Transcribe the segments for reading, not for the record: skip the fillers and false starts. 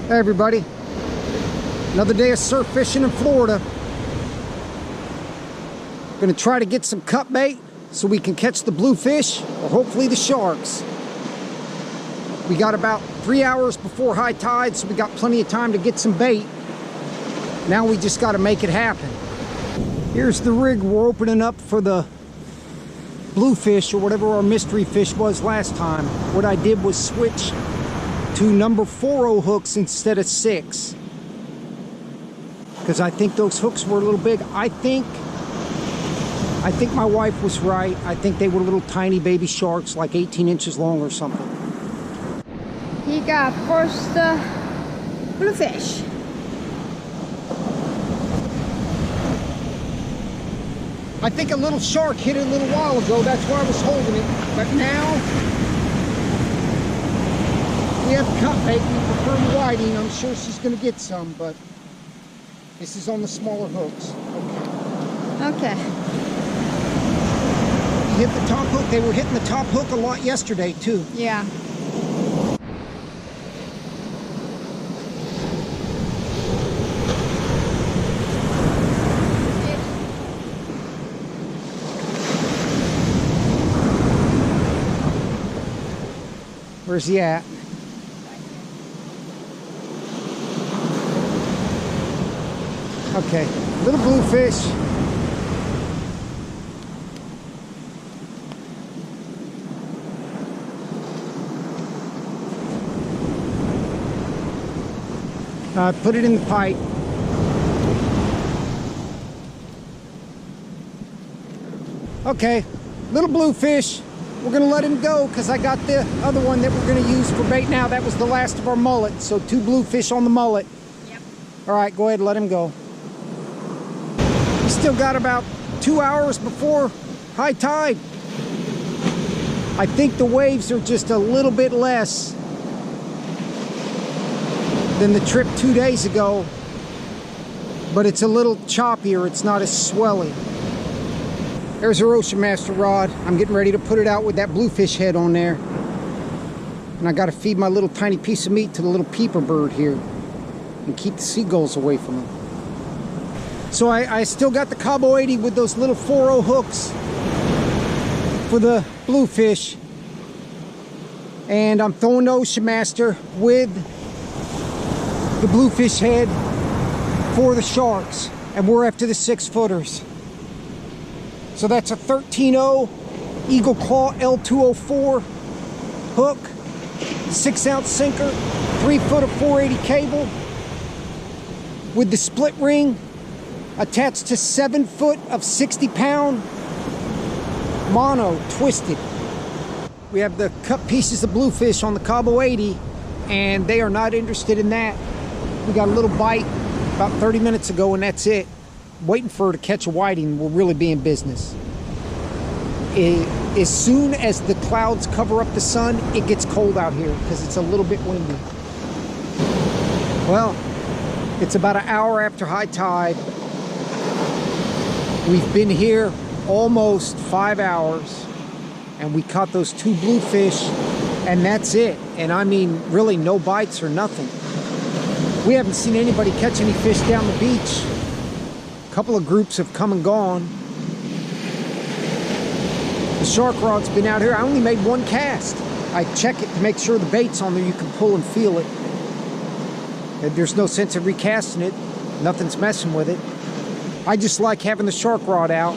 Hey everybody, another day of surf fishing in Florida. Gonna try to get some cut bait so we can catch the bluefish or hopefully the sharks. We got about 3 hours before high tide, so we got plenty of time to get some bait. Now we just gotta make it happen. Here's the rig we're opening up for the bluefish or whatever our mystery fish was last time. What I did was switch to number 4 hooks instead of 6, because I think those hooks were a little big. I think my wife was right. I think they were little tiny baby sharks, like 18 inches long or something. He got first bluefish. I think a little shark hit it a little while ago. That's why I was holding it. But now we have cut bait. We prefer whiting. I'm sure she's going to get some, but this is on the smaller hooks. Okay. You hit the top hook. They were hitting the top hook a lot yesterday too. Yeah. Where's he at? Okay, little bluefish. Put it in the pipe. Okay, little bluefish. We're gonna let him go because I got the other one that we're gonna use for bait now. That was the last of our mullet, so 2 bluefish on the mullet. Yep. All right, go ahead and let him go. We still got about 2 hours before high tide. I think the waves are just a little bit less than the trip 2 days ago, but it's a little choppier. It's not as swelly. There's our Ocean Master rod. I'm getting ready to put it out with that bluefish head on there. And I got to feed my little tiny piece of meat to the little peeper bird here and keep the seagulls away from him. So I still got the Cabo 80 with those little 4 hooks for the bluefish. And I'm throwing the Ocean Master with the bluefish head for the sharks. And we're after the 6-footers. So that's a 13-0 Eagle Claw L204 hook, 6-ounce sinker, 3-foot of 480 cable with the split ring attached to 7-foot of 60-pound mono twisted. We have the cut pieces of bluefish on the Cabo 80, and they are not interested in that. We got a little bite about 30 minutes ago, and that's it. Waiting for her to catch a whiting will really be in business. As soon as the clouds cover up the sun, it gets cold out here because it's a little bit windy. Well, it's about an hour after high tide. We've been here almost 5 hours, and we caught those 2 bluefish, and that's it. And I mean, really no bites or nothing. We haven't seen anybody catch any fish down the beach. A couple of groups have come and gone. The shark rod's been out here. I only made 1 cast. I check it to make sure the bait's on there. You can pull and feel it. There's no sense of recasting it. Nothing's messing with it. I just like having the shark rod out.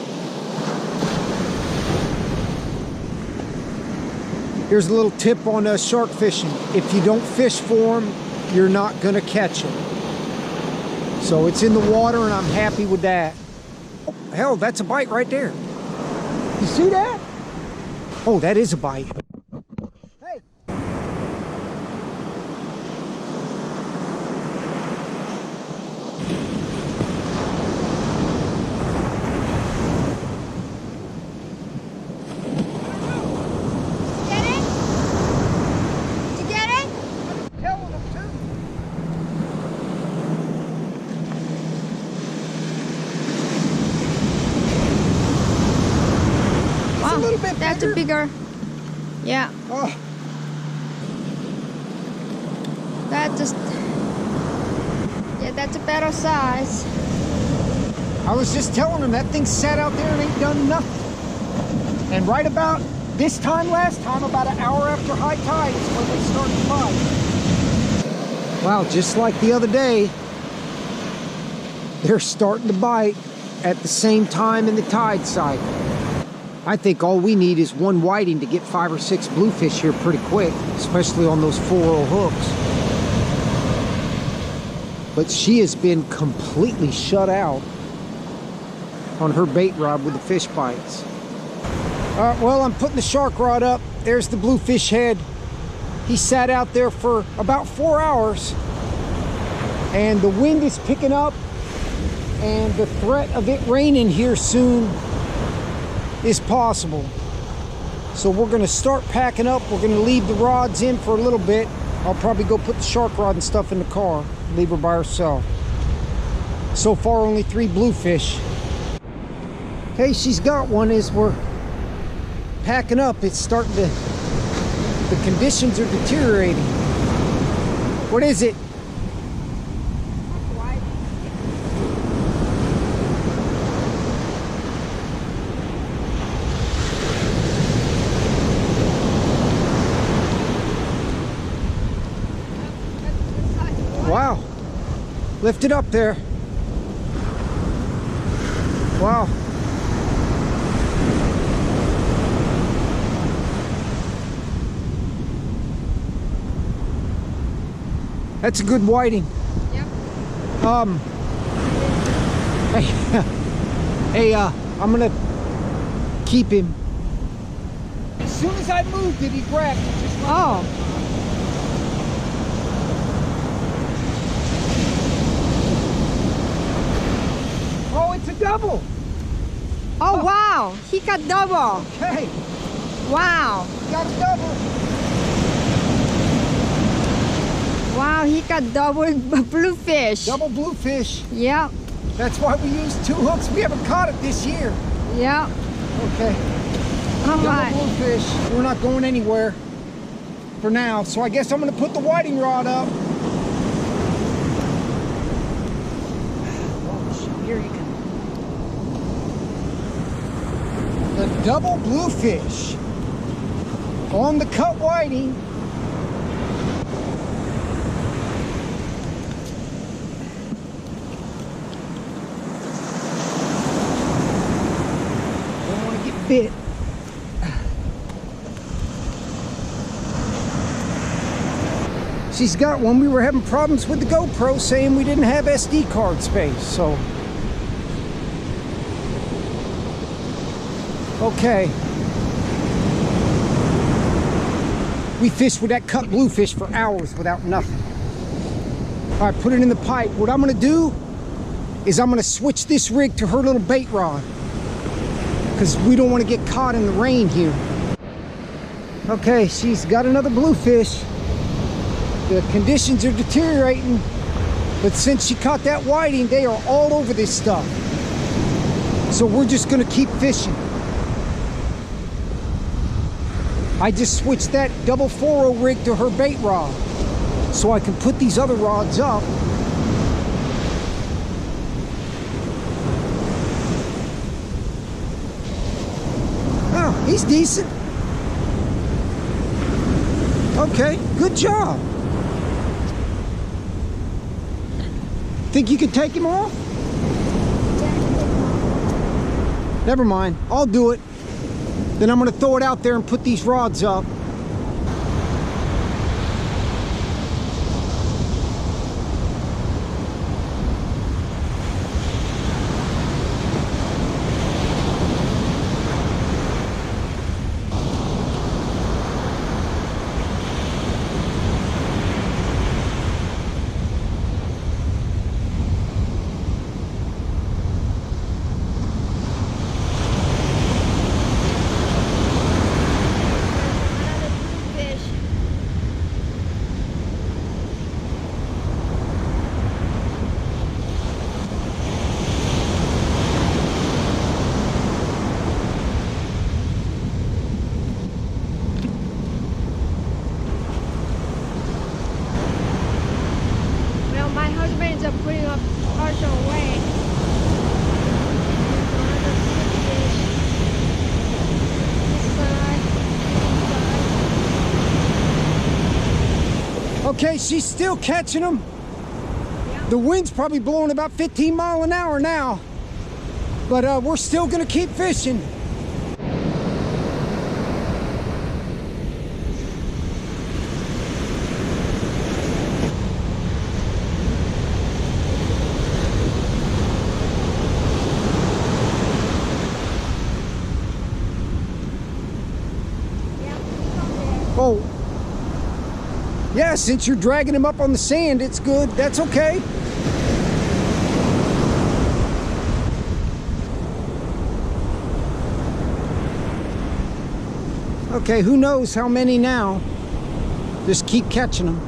Here's a little tip on shark fishing. If you don't fish for them, you're not gonna catch them. So it's in the water, and I'm happy with that. Oh, hell, that's a bite right there. You see that? Oh, that is a bite. Hey. Get it? Did you get it? Hell of them too. Wow, a little bit that's a bigger. Yeah. Oh. That just that's a better size. I was just telling him that thing sat out there and ain't done nothing. And right about this time last time, about an hour after high tide, is when they started to bite. Wow, just like the other day, they're starting to bite at the same time in the tide cycle. I think all we need is one whiting to get 5 or 6 bluefish here pretty quick, especially on those 4-0 hooks. But she has been completely shut out on her bait rod with the Fishbites. Well, I'm putting the shark rod up. There's the bluefish head. He sat out there for about 4 hours, and the wind is picking up, and the threat of it raining here soon is possible. So we're gonna start packing up. We're gonna leave the rods in for a little bit. I'll probably go put the shark rod and stuff in the car, leave her by herself. So far, only 3 bluefish. Okay, she's got one. As we're packing up, it's starting to, the conditions are deteriorating. What is it? Wow, lift it up there. Wow. That's a good whiting. Yep. Hey, I'm gonna keep him. As soon as I moved it, he grabbed it. Just like Oh. Oh, it's a double. Oh, wow. He got double. Okay, Wow. got a double. Wow, he got double bluefish. Double bluefish. Yep. That's why we used 2 hooks. We haven't caught it this year. Yep. Okay. All Double right. bluefish. We're not going anywhere for now. So I guess I'm going to put the whiting rod up. Oh, here you go. The double bluefish on the cut whiting. Don't want to get bit. She's got one. We were having problems with the GoPro saying we didn't have SD card space, so. Okay. We fished with that cut bluefish for hours without nothing. All right, put it in the pipe. What I'm gonna do is I'm gonna switch this rig to her little bait rod, because we don't want to get caught in the rain here. Okay, she's got another bluefish. The conditions are deteriorating, but since she caught that whiting, they are all over this stuff. So we're just gonna keep fishing. I just switched that double 4-0 rig to her bait rod, so I can put these other rods up. Oh, he's decent. Okay, good job. Think you could take him off? Never mind, I'll do it. Then I'm gonna throw it out there and put these rods up. winds are putting up partial away. Okay, she's still catching them. Yeah. The wind's probably blowing about 15 miles an hour now. But we're still gonna keep fishing. Oh, yeah, since you're dragging him up on the sand, it's good. That's okay. Okay, who knows how many now? Just keep catching them.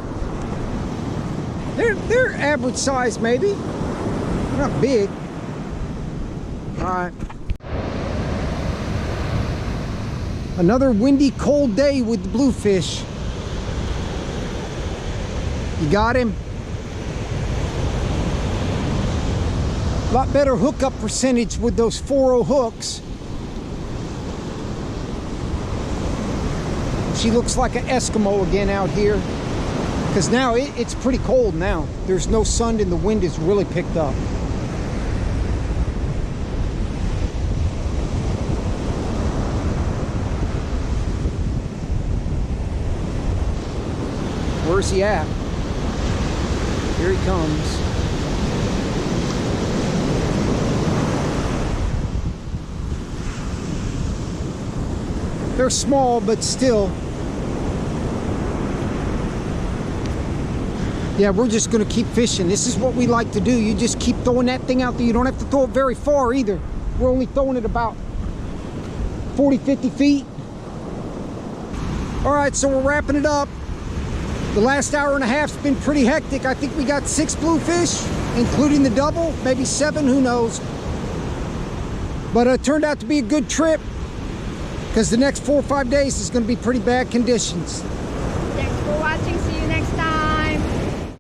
They're average size, maybe. Not big. All right. Another windy, cold day with the bluefish. You got him? A lot better hookup percentage with those 4-0 hooks. She looks like an Eskimo again out here. Because now it's pretty cold now. There's no sun and the wind has really picked up. Where's he at? Here he comes. They're small, but still. Yeah, we're just gonna keep fishing. This is what we like to do. You just keep throwing that thing out there. You don't have to throw it very far either. We're only throwing it about 40, 50 feet. All right, so we're wrapping it up. The last hour and a half's been pretty hectic. I think we got 6 bluefish, including the double, maybe 7, who knows. But it turned out to be a good trip because the next 4 or 5 days is going to be pretty bad conditions. Thanks for watching.